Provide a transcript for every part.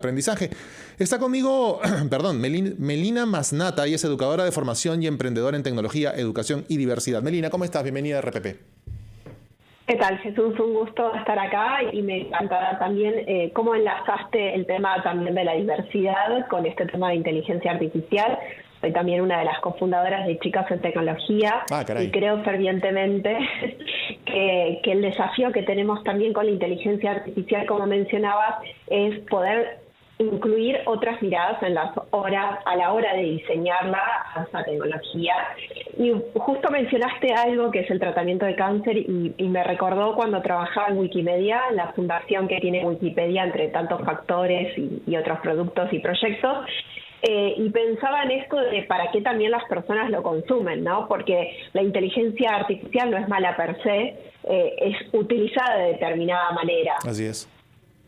aprendizaje. Está conmigo, perdón, Melina Masnata, ella es educadora de formación y emprendedora en tecnología, educación y diversidad. Melina, ¿cómo estás? Bienvenida a RPP. ¿Qué tal, Jesús? Un gusto estar acá y me encantará también cómo enlazaste el tema también de la diversidad con este tema de inteligencia artificial. Soy también una de las cofundadoras de Chicas en Tecnología y creo fervientemente que el desafío que tenemos también con la inteligencia artificial, como mencionabas, es poder incluir otras miradas en las horas, a la hora de diseñarla a esa tecnología. Y justo mencionaste algo que es el tratamiento de cáncer y me recordó cuando trabajaba en Wikimedia, en la fundación que tiene Wikipedia entre tantos factores y otros productos y proyectos. Y pensaba en esto de para qué también las personas lo consumen, ¿no? Porque la inteligencia artificial no es mala per se, es utilizada de determinada manera. Así es.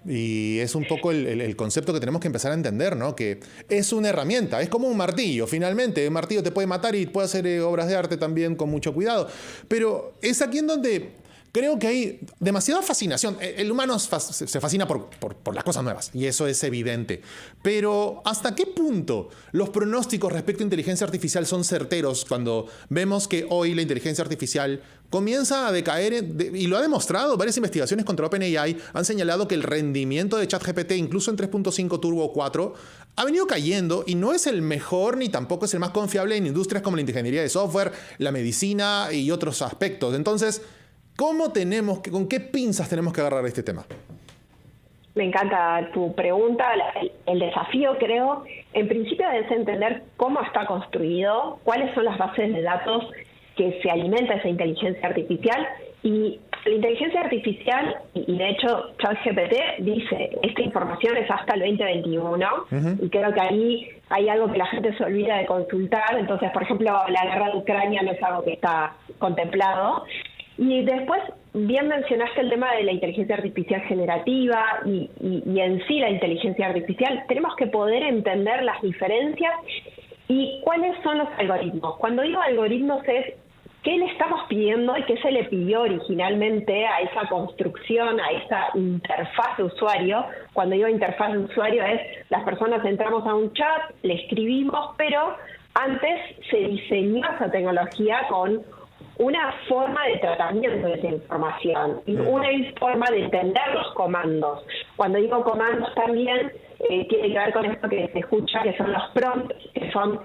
Y es un poco el concepto que tenemos que empezar a entender, ¿no? Que es una herramienta, es como un martillo, finalmente. Un martillo te puede matar y puede hacer obras de arte también con mucho cuidado. Pero es aquí en donde creo que hay demasiada fascinación. El humano se fascina por las cosas nuevas, y eso es evidente. Pero ¿hasta qué punto los pronósticos respecto a inteligencia artificial son certeros cuando vemos que hoy la inteligencia artificial comienza a decaer? Y lo ha demostrado. Varias investigaciones contra OpenAI han señalado que el rendimiento de ChatGPT, incluso en 3.5 Turbo 4, ha venido cayendo y no es el mejor ni tampoco es el más confiable en industrias como la ingeniería de software, la medicina y otros aspectos. Entonces, ¿con qué pinzas tenemos que agarrar este tema? Me encanta tu pregunta. El desafío, creo, en principio es entender cómo está construido, cuáles son las bases de datos que se alimenta esa inteligencia artificial. Y la inteligencia artificial, y de hecho ChatGPT dice, esta información es hasta el 2021, y creo que ahí hay algo que la gente se olvida de consultar. Entonces, por ejemplo, la guerra de Ucrania no es algo que está contemplado. Y después, bien mencionaste el tema de la inteligencia artificial generativa y en sí la inteligencia artificial. Tenemos que poder entender las diferencias y cuáles son los algoritmos. Cuando digo algoritmos es qué le estamos pidiendo y qué se le pidió originalmente a esa construcción, a esa interfaz de usuario. Cuando digo interfaz de usuario es las personas entramos a un chat, le escribimos, pero antes se diseñó esa tecnología con una forma de tratamiento de esa información, una forma de entender los comandos. Cuando digo comandos también tiene que ver con esto que se escucha, que son los prompts, que son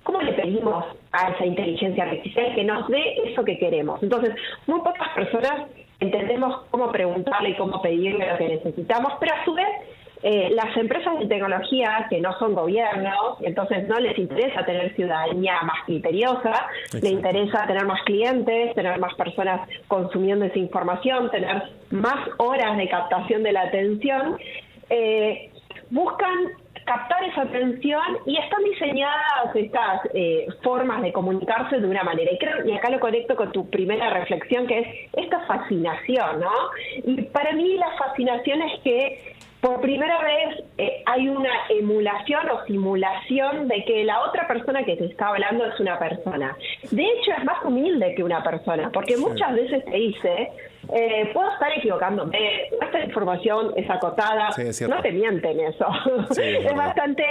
cómo le pedimos a esa inteligencia artificial que nos dé eso que queremos. Entonces, muy pocas personas entendemos cómo preguntarle y cómo pedirle lo que necesitamos, pero a su vez las empresas de tecnología que no son gobiernos, entonces no les interesa tener ciudadanía más criteriosa, les interesa tener más clientes, tener más personas consumiendo esa información, tener más horas de captación de la atención, buscan captar esa atención y están diseñadas estas formas de comunicarse de una manera. Y acá lo conecto con tu primera reflexión, que es esta fascinación, ¿no? Y para mí la fascinación es que por primera vez hay una emulación o simulación de que la otra persona que te está hablando es una persona. De hecho, es más humilde que una persona, porque muchas veces te dice, puedo estar equivocándome, esta información es acotada, no te mienten eso. Sí, es bastante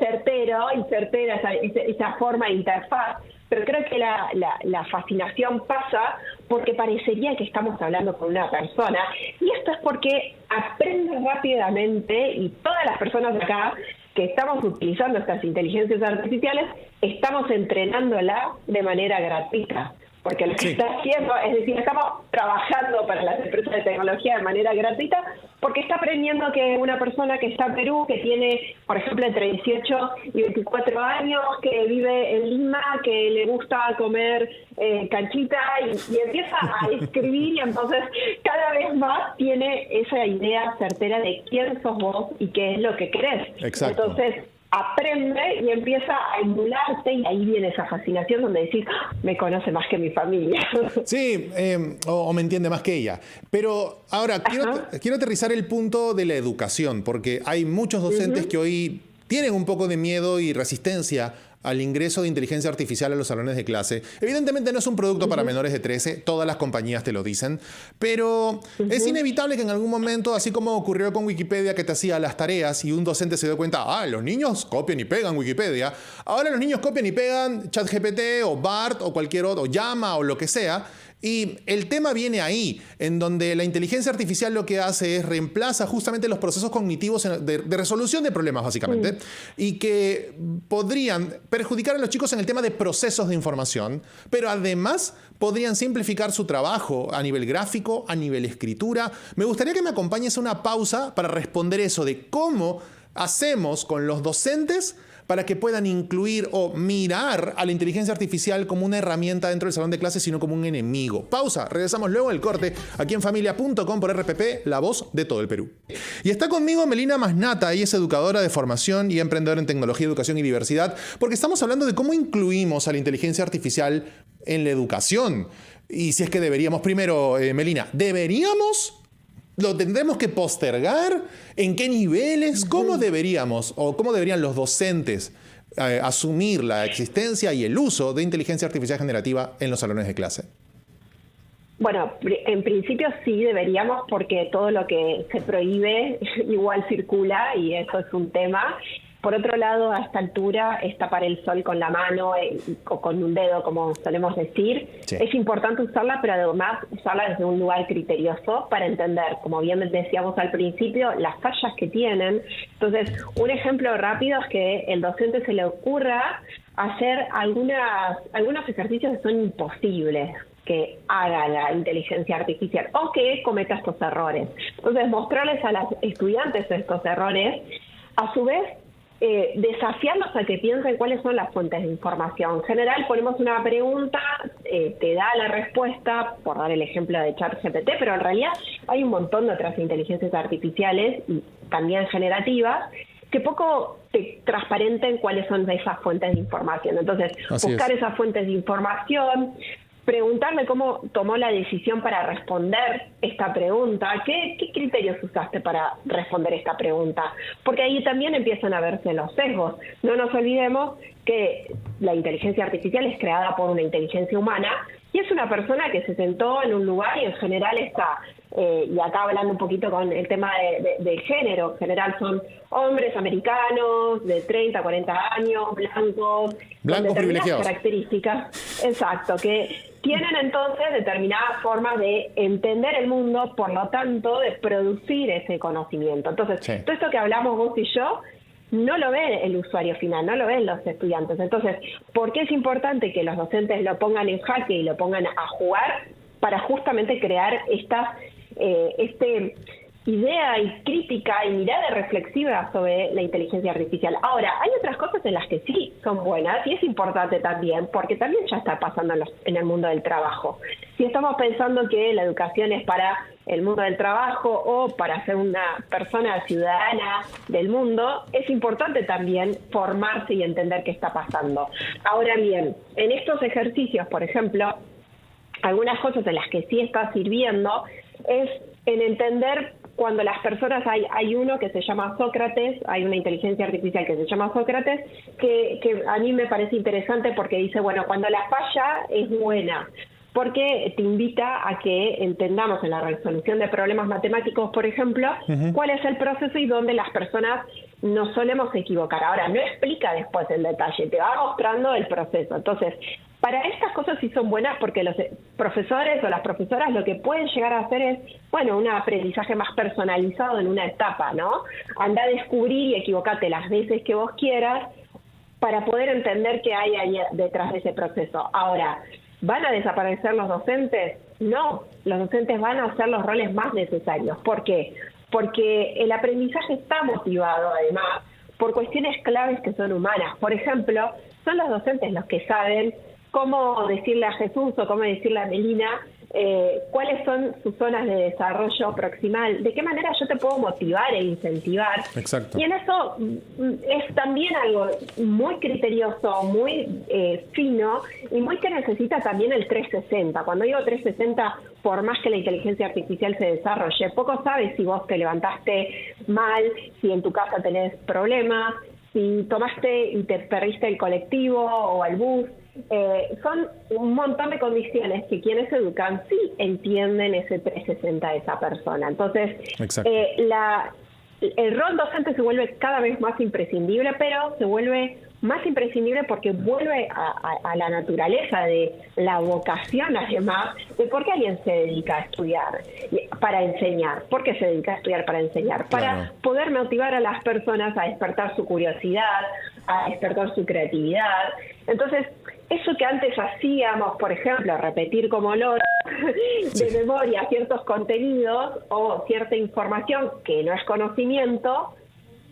certero y certera esa forma de interfaz. Pero creo que la fascinación pasa porque parecería que estamos hablando con una persona. Y esto es porque aprende rápidamente, y todas las personas acá que estamos utilizando estas inteligencias artificiales, estamos entrenándola de manera gratuita. Porque lo que está haciendo, es decir, estamos trabajando para las empresas de tecnología de manera gratuita, porque está aprendiendo que una persona que está en Perú, que tiene, por ejemplo, entre 18 y 24 años, que vive en Lima, que le gusta comer canchita, y empieza a escribir, y entonces cada vez más tiene esa idea certera de quién sos vos y qué es lo que querés. Exacto. Entonces aprende y empieza a emularte, y ahí viene esa fascinación donde decís, me conoce más que mi familia. Sí, o me entiende más que ella. Pero ahora, quiero aterrizar el punto de la educación, porque hay muchos docentes que hoy tienen un poco de miedo y resistencia al ingreso de inteligencia artificial a los salones de clase. Evidentemente no es un producto para menores de 13, todas las compañías te lo dicen, pero es inevitable que en algún momento, así como ocurrió con Wikipedia, que te hacía las tareas y un docente se dio cuenta, los niños copian y pegan Wikipedia, ahora los niños copian y pegan ChatGPT o BART o cualquier otro, o Llama o lo que sea. Y el tema viene ahí, en donde la inteligencia artificial lo que hace es reemplaza justamente los procesos cognitivos de resolución de problemas, básicamente, y que podrían perjudicar a los chicos en el tema de procesos de información, pero además podrían simplificar su trabajo a nivel gráfico, a nivel escritura. Me gustaría que me acompañes a una pausa para responder eso de cómo hacemos con los docentes para que puedan incluir o mirar a la inteligencia artificial como una herramienta dentro del salón de clases, sino como un enemigo. Pausa, regresamos luego del corte, aquí en familia.com por RPP, la voz de todo el Perú. Y está conmigo Melina Masnata, ella es educadora de formación y emprendedora en tecnología, educación y diversidad, porque estamos hablando de cómo incluimos a la inteligencia artificial en la educación. Y si es que deberíamos, primero, Melina, ¿deberíamos? ¿Lo tendremos que postergar? ¿En qué niveles? ¿Cómo deberíamos o cómo deberían los docentes asumir la existencia y el uso de inteligencia artificial generativa en los salones de clase? Bueno, en principio sí deberíamos, porque todo lo que se prohíbe igual circula y eso es un tema. Por otro lado, a esta altura es tapar el sol con la mano o con un dedo, como solemos decir. Sí. Es importante usarla, pero además usarla desde un lugar criterioso para entender, como bien decíamos al principio, las fallas que tienen. Entonces, un ejemplo rápido es que el docente se le ocurra hacer algunos ejercicios que son imposibles que haga la inteligencia artificial o que cometa estos errores. Entonces, mostrarles a los estudiantes estos errores, a su vez, desafiarlos a que piensen cuáles son las fuentes de información. En general ponemos una pregunta, te da la respuesta, por dar el ejemplo de ChatGPT, pero en realidad hay un montón de otras inteligencias artificiales y también generativas que poco te transparenten cuáles son esas fuentes de información. Entonces, buscar esas fuentes de información, preguntarle cómo tomó la decisión para responder esta pregunta, ¿qué criterios usaste para responder esta pregunta? Porque ahí también empiezan a verse los sesgos. No nos olvidemos que la inteligencia artificial es creada por una inteligencia humana y es una persona que se sentó en un lugar y en general está, y acá hablando un poquito con el tema del género, en general son hombres americanos de 30, 40 años, blancos privilegiados. Características, exacto, que tienen entonces determinadas formas de entender el mundo, por lo tanto, de producir ese conocimiento. Entonces, todo esto que hablamos vos y yo, no lo ve el usuario final, no lo ven los estudiantes. Entonces, ¿por qué es importante que los docentes lo pongan en jaque y lo pongan a jugar para justamente crear esta idea y crítica y mirada reflexiva sobre la inteligencia artificial? Ahora, hay otras cosas en las que sí son buenas y es importante también, porque también ya está pasando en el mundo del trabajo. Si estamos pensando que la educación es para el mundo del trabajo o para ser una persona ciudadana del mundo, es importante también formarse y entender qué está pasando. Ahora bien, en estos ejercicios, por ejemplo, algunas cosas en las que sí está sirviendo es en entender cuando las personas, hay uno que se llama Sócrates, hay una inteligencia artificial que se llama Sócrates, que a mí me parece interesante porque dice, bueno, cuando la falla es buena, porque te invita a que entendamos en la resolución de problemas matemáticos, por ejemplo, cuál es el proceso y dónde las personas nos solemos equivocar. Ahora, no explica después el detalle, te va mostrando el proceso. Entonces, para estas cosas sí son buenas porque los profesores o las profesoras lo que pueden llegar a hacer es, bueno, un aprendizaje más personalizado en una etapa, ¿no? Anda a descubrir y equivocate las veces que vos quieras para poder entender qué hay ahí detrás de ese proceso. Ahora, ¿van a desaparecer los docentes? No, los docentes van a hacer los roles más necesarios. ¿Por qué? Porque el aprendizaje está motivado, además, por cuestiones claves que son humanas. Por ejemplo, son los docentes los que saben cómo decirle a Jesús o cómo decirle a Melina cuáles son sus zonas de desarrollo proximal, de qué manera yo te puedo motivar e incentivar. Exacto. Y en eso es también algo muy criterioso, muy fino y muy que necesita también el 360. Cuando digo 360, por más que la inteligencia artificial se desarrolle, poco sabes si vos te levantaste mal, si en tu casa tenés problemas, si tomaste y te perdiste el colectivo o el bus. Son un montón de condiciones que quienes educan sí entienden ese 360 de esa persona. Entonces, el rol docente se vuelve cada vez más imprescindible, pero se vuelve más imprescindible porque vuelve a la naturaleza de la vocación, además, de por qué alguien se dedica a estudiar para enseñar. ¿Por qué se dedica a estudiar para enseñar? Para poder motivar a las personas a despertar su curiosidad, a despertar su creatividad. Entonces, eso que antes hacíamos, por ejemplo, repetir como loro de memoria ciertos contenidos o cierta información que no es conocimiento,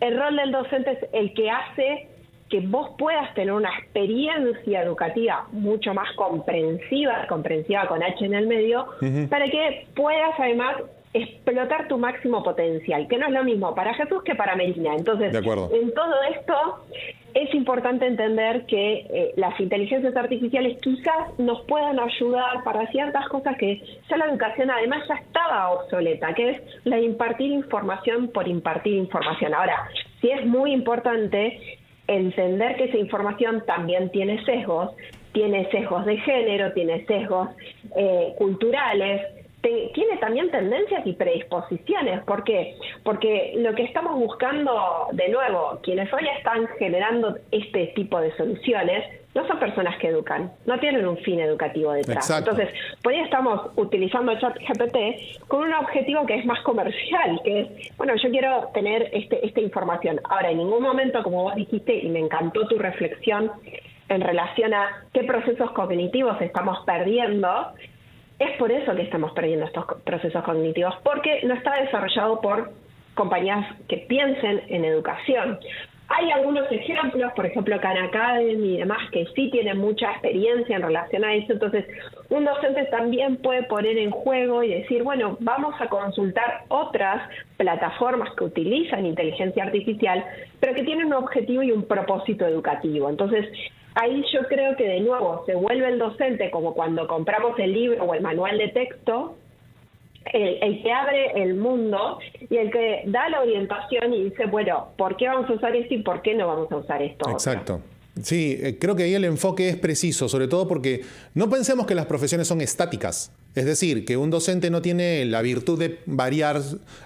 el rol del docente es el que hace que vos puedas tener una experiencia educativa mucho más comprensiva con H en el medio, para que puedas además explotar tu máximo potencial, que no es lo mismo para Jesús que para Melina. Entonces, en todo esto es importante entender que las inteligencias artificiales quizás nos puedan ayudar para ciertas cosas que ya la educación además ya estaba obsoleta, que es la de impartir información por impartir información. Ahora, sí es muy importante entender que esa información también tiene sesgos de género, tiene sesgos culturales, tiene también tendencias y predisposiciones. ¿Por qué? Porque lo que estamos buscando, de nuevo, quienes hoy están generando este tipo de soluciones, no son personas que educan, no tienen un fin educativo detrás. Exacto. Entonces, por ahí estamos utilizando ChatGPT con un objetivo que es más comercial, que es, bueno, yo quiero tener esta información. Ahora, en ningún momento, como vos dijiste, y me encantó tu reflexión en relación a qué procesos cognitivos estamos perdiendo, es por eso que estamos perdiendo estos procesos cognitivos, porque no está desarrollado por compañías que piensen en educación. Hay algunos ejemplos, por ejemplo, Khan Academy y demás, que sí tienen mucha experiencia en relación a eso. Entonces, un docente también puede poner en juego y decir, bueno, vamos a consultar otras plataformas que utilizan inteligencia artificial, pero que tienen un objetivo y un propósito educativo. Entonces, ahí yo creo que de nuevo se vuelve el docente como cuando compramos el libro o el manual de texto, el que abre el mundo y el que da la orientación y dice, bueno, ¿por qué vamos a usar esto y por qué no vamos a usar esto? Exacto. Sí, creo que ahí el enfoque es preciso, sobre todo porque no pensemos que las profesiones son estáticas. Es decir, que un docente no tiene la virtud de variar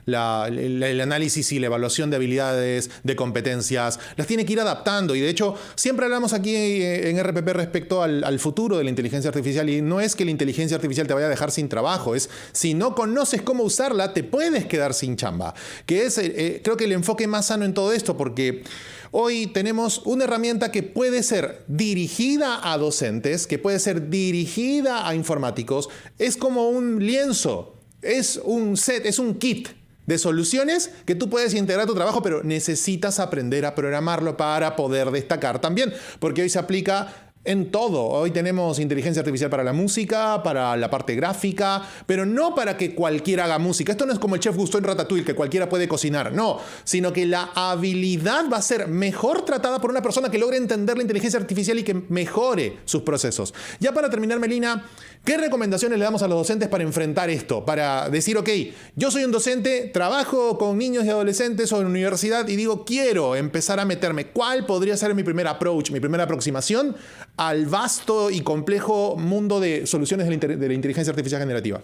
el análisis y la evaluación de habilidades, de competencias. Las tiene que ir adaptando. Y de hecho, siempre hablamos aquí en RPP respecto al futuro de la inteligencia artificial. Y no es que la inteligencia artificial te vaya a dejar sin trabajo. Es si no conoces cómo usarla, te puedes quedar sin chamba. Que es, creo que el enfoque más sano en todo esto, porque hoy tenemos una herramienta que puede ser dirigida a docentes, que puede ser dirigida a informáticos. Es como un lienzo, es un set, es un kit de soluciones que tú puedes integrar a tu trabajo, pero necesitas aprender a programarlo para poder destacar también, porque hoy se aplica en todo. Hoy tenemos inteligencia artificial para la música, para la parte gráfica, pero no para que cualquiera haga música. Esto no es como el chef Gusteau en Ratatouille, que cualquiera puede cocinar. No, sino que la habilidad va a ser mejor tratada por una persona que logre entender la inteligencia artificial y que mejore sus procesos. Ya para terminar, Melina, ¿qué recomendaciones le damos a los docentes para enfrentar esto? Para decir, ok, yo soy un docente, trabajo con niños y adolescentes o en universidad y digo, quiero empezar a meterme. ¿Cuál podría ser mi primer approach, mi primera aproximación al vasto y complejo mundo de soluciones de la inteligencia artificial generativa?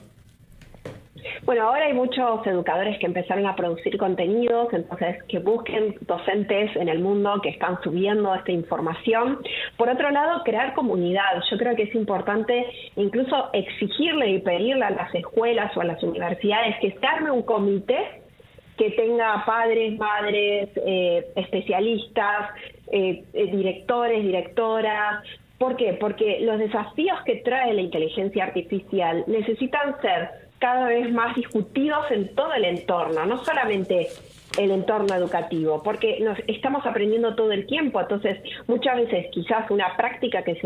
Bueno, ahora hay muchos educadores que empezaron a producir contenidos, entonces que busquen docentes en el mundo que están subiendo esta información. Por otro lado, crear comunidad. Yo creo que es importante incluso exigirle y pedirle a las escuelas o a las universidades que se arme un comité que tenga padres, madres, especialistas, directores, directoras. ¿Por qué? Porque los desafíos que trae la inteligencia artificial necesitan ser cada vez más discutidos en todo el entorno, no solamente el entorno educativo, porque nos estamos aprendiendo todo el tiempo. Entonces, muchas veces quizás una práctica que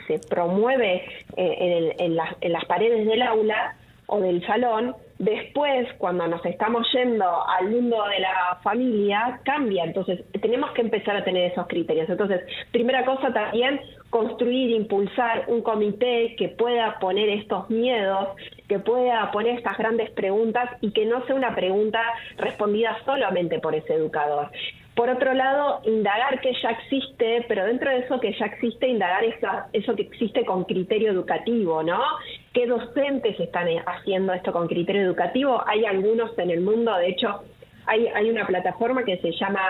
se promueve en las paredes del aula o del salón, después, cuando nos estamos yendo al mundo de la familia, cambia. Entonces, tenemos que empezar a tener esos criterios. Entonces, primera cosa también, construir, impulsar un comité que pueda poner estos miedos, que pueda poner estas grandes preguntas y que no sea una pregunta respondida solamente por ese educador. Por otro lado, indagar que ya existe, pero dentro de eso que ya existe, indagar eso que existe con criterio educativo, ¿no? ¿Qué docentes están haciendo esto con criterio educativo? Hay algunos en el mundo, de hecho, hay una plataforma que se llama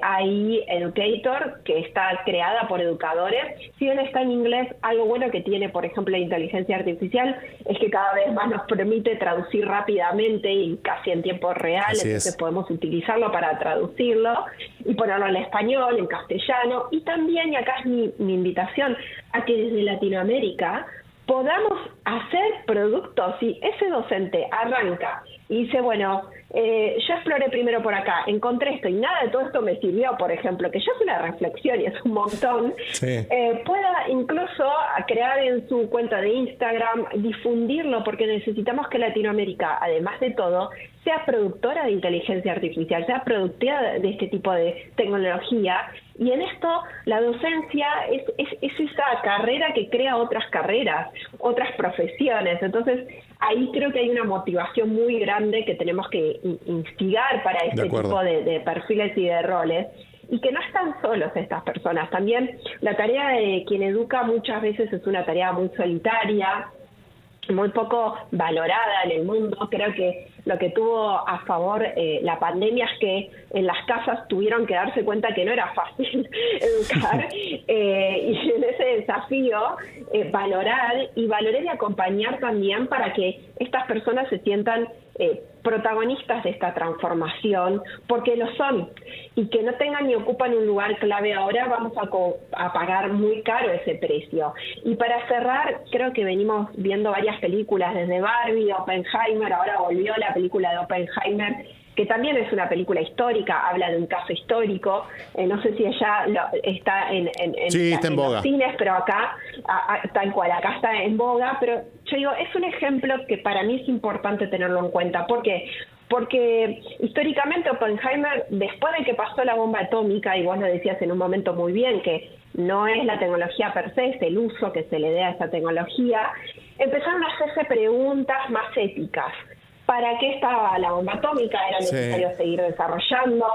AI Educator, que está creada por educadores. Si bien está en inglés, algo bueno que tiene, por ejemplo, la inteligencia artificial es que cada vez más nos permite traducir rápidamente y casi en tiempo real, entonces podemos utilizarlo para traducirlo y ponerlo en español, en castellano, y también, y acá es mi invitación, a que desde Latinoamérica podamos hacer productos. Si ese docente arranca y dice, bueno, yo exploré primero por acá, encontré esto y nada de todo esto me sirvió, por ejemplo, que ya es una reflexión y es un montón, pueda incluso crear en su cuenta de Instagram, difundirlo, porque necesitamos que Latinoamérica, además de todo, sea productora de inteligencia artificial, sea productora de este tipo de tecnología. Y en esto la docencia es esa carrera que crea otras carreras, otras profesiones. Entonces ahí creo que hay una motivación muy grande que tenemos que instigar para este tipo de perfiles y de roles. Y que no están solos estas personas. También la tarea de quien educa muchas veces es una tarea muy solitaria, muy poco valorada en el mundo. Creo que lo que tuvo a favor la pandemia es que en las casas tuvieron que darse cuenta que no era fácil educar y en ese desafío valorar y acompañar también para que estas personas se sientan protagonistas de esta transformación, porque lo son, y que no tengan ni ocupan un lugar clave ahora, vamos a pagar muy caro ese precio. Y para cerrar, creo que venimos viendo varias películas, desde Barbie, Oppenheimer, ahora volvió la película de Oppenheimer, que también es una película histórica, habla de un caso histórico, no sé si ella está en los cines, pero acá, tal cual, acá está en boga, pero yo digo, es un ejemplo que para mí es importante tenerlo en cuenta. ¿Por qué? Porque históricamente Oppenheimer, después de que pasó la bomba atómica, y vos lo decías en un momento muy bien, que no es la tecnología per se, es el uso que se le dé a esa tecnología, empezaron a hacerse preguntas más éticas. ¿Para qué estaba la bomba atómica? ¿Era necesario seguir desarrollando?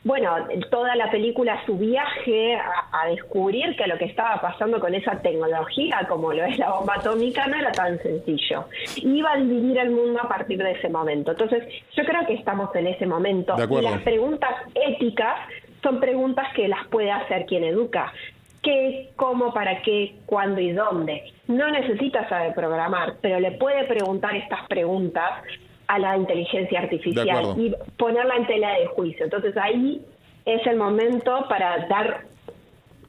Bueno, toda la película, su viaje a descubrir que lo que estaba pasando con esa tecnología, como lo es la bomba atómica, no era tan sencillo. Iba a dividir el mundo a partir de ese momento. Entonces, yo creo que estamos en ese momento. Y las preguntas éticas son preguntas que las puede hacer quien educa. ¿Qué, cómo, para qué, cuándo y dónde? No necesita saber programar, pero le puede preguntar estas preguntas a la inteligencia artificial y ponerla en tela de juicio. Entonces ahí es el momento para dar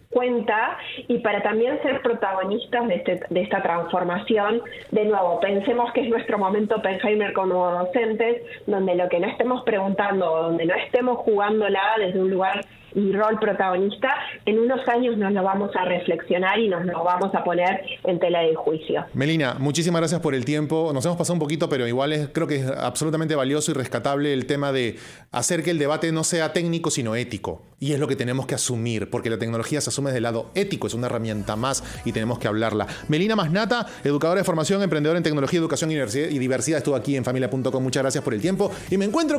cuenta y para también ser protagonistas de esta transformación. De nuevo, pensemos que es nuestro momento Oppenheimer como docentes, donde lo que no estemos preguntando, donde no estemos jugándola desde un lugar y rol protagonista, en unos años nos lo vamos a reflexionar y nos lo vamos a poner en tela de juicio. Melina, muchísimas gracias por el tiempo. Nos hemos pasado un poquito, pero igual creo que es absolutamente valioso y rescatable el tema de hacer que el debate no sea técnico, sino ético. Y es lo que tenemos que asumir, porque la tecnología se asume desde el lado ético, es una herramienta más y tenemos que hablarla. Melina Masnata, educadora de formación, emprendedora en tecnología, educación y diversidad, estuvo aquí en familia.com. Muchas gracias por el tiempo y me encuentro con